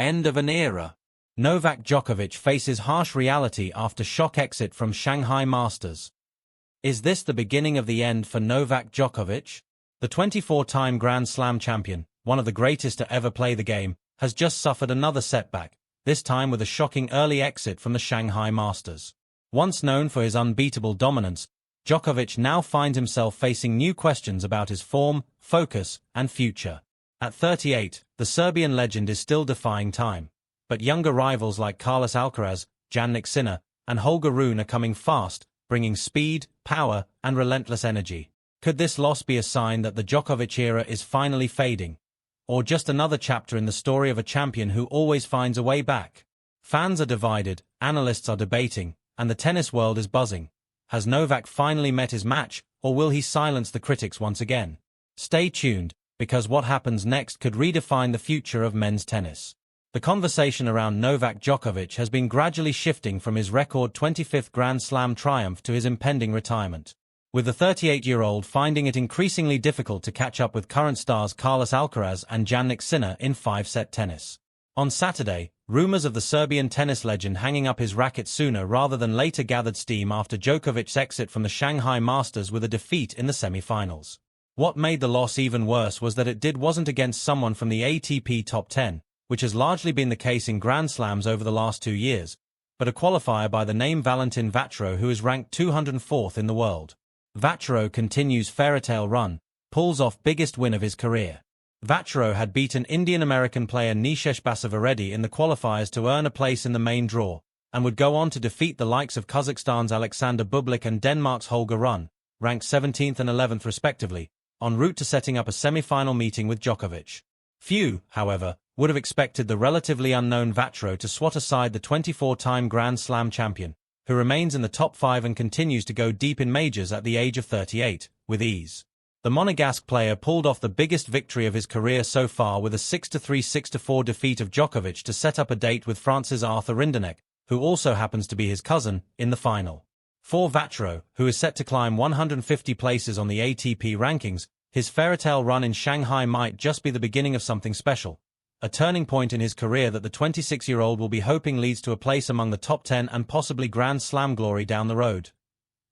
End of an era. Novak Djokovic faces harsh reality after shock exit from Shanghai Masters. Is this the beginning of the end for Novak Djokovic? The 24-time Grand Slam champion, one of the greatest to ever play the game, has just suffered another setback, this time with a shocking early exit from the Shanghai Masters. Once known for his unbeatable dominance, Djokovic now finds himself facing new questions about his form, focus, and future. At 38, the Serbian legend is still defying time. But younger rivals like Carlos Alcaraz, Jannik Sinner, and Holger Rune are coming fast, bringing speed, power, and relentless energy. Could this loss be a sign that the Djokovic era is finally fading? Or just another chapter in the story of a champion who always finds a way back? Fans are divided, analysts are debating, and the tennis world is buzzing. Has Novak finally met his match, or will he silence the critics once again? Stay tuned, because what happens next could redefine the future of men's tennis. The conversation around Novak Djokovic has been gradually shifting from his record 25th Grand Slam triumph to his impending retirement, with the 38-year-old finding it increasingly difficult to catch up with current stars Carlos Alcaraz and Jannik Sinner in five-set tennis. On Saturday, rumors of the Serbian tennis legend hanging up his racket sooner rather than later gathered steam after Djokovic's exit from the Shanghai Masters with a defeat in the semi-finals. What made the loss even worse was that it wasn't against someone from the ATP Top 10, which has largely been the case in Grand Slams over the last 2 years, but a qualifier by the name Valentin Vatrou, who is ranked 204th in the world. Vatrou continues fairytale run, pulls off biggest win of his career. Vatrou had beaten Indian-American player Nishesh Basavaredi in the qualifiers to earn a place in the main draw, and would go on to defeat the likes of Kazakhstan's Alexander Bublik and Denmark's Holger Rune, ranked 17th and 11th respectively, en route to setting up a semi-final meeting with Djokovic. Few, however, would have expected the relatively unknown Vatrou to swat aside the 24-time Grand Slam champion, who remains in the top 5 and continues to go deep in majors at the age of 38, with ease. The Monegasque player pulled off the biggest victory of his career so far with a 6-3, 6-4 defeat of Djokovic to set up a date with France's Arthur Rinderknech, who also happens to be his cousin, in the final. For Vatrou, who is set to climb 150 places on the ATP rankings, his fairytale run in Shanghai might just be the beginning of something special, a turning point in his career that the 26-year-old will be hoping leads to a place among the top 10 and possibly Grand Slam glory down the road.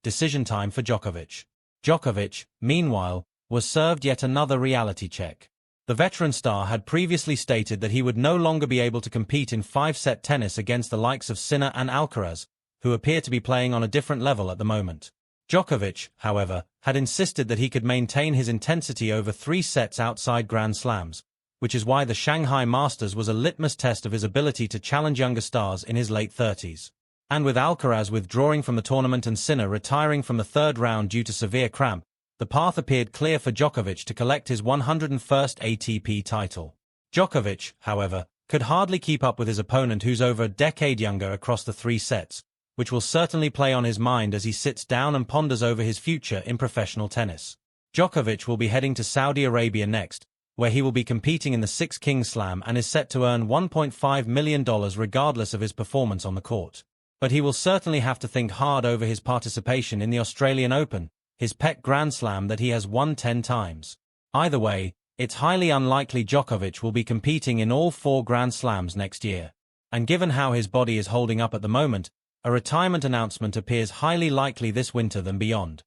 Decision time for Djokovic. Djokovic, meanwhile, was served yet another reality check. The veteran star had previously stated that he would no longer be able to compete in five-set tennis against the likes of Sinner and Alcaraz, who appear to be playing on a different level at the moment. Djokovic, however, had insisted that he could maintain his intensity over 3 sets outside Grand Slams, which is why the Shanghai Masters was a litmus test of his ability to challenge younger stars in his late 30s. And with Alcaraz withdrawing from the tournament and Sinner retiring from the third round due to severe cramp, the path appeared clear for Djokovic to collect his 101st ATP title. Djokovic, however, could hardly keep up with his opponent, who's over a decade younger, across the 3 sets, which will certainly play on his mind as he sits down and ponders over his future in professional tennis. Djokovic will be heading to Saudi Arabia next, where he will be competing in the Six Kings Slam and is set to earn $1.5 million regardless of his performance on the court. But he will certainly have to think hard over his participation in the Australian Open, his pet Grand Slam that he has won 10 times. Either way, it's highly unlikely Djokovic will be competing in all 4 Grand Slams next year. And given how his body is holding up at the moment, a retirement announcement appears highly likely this winter than beyond.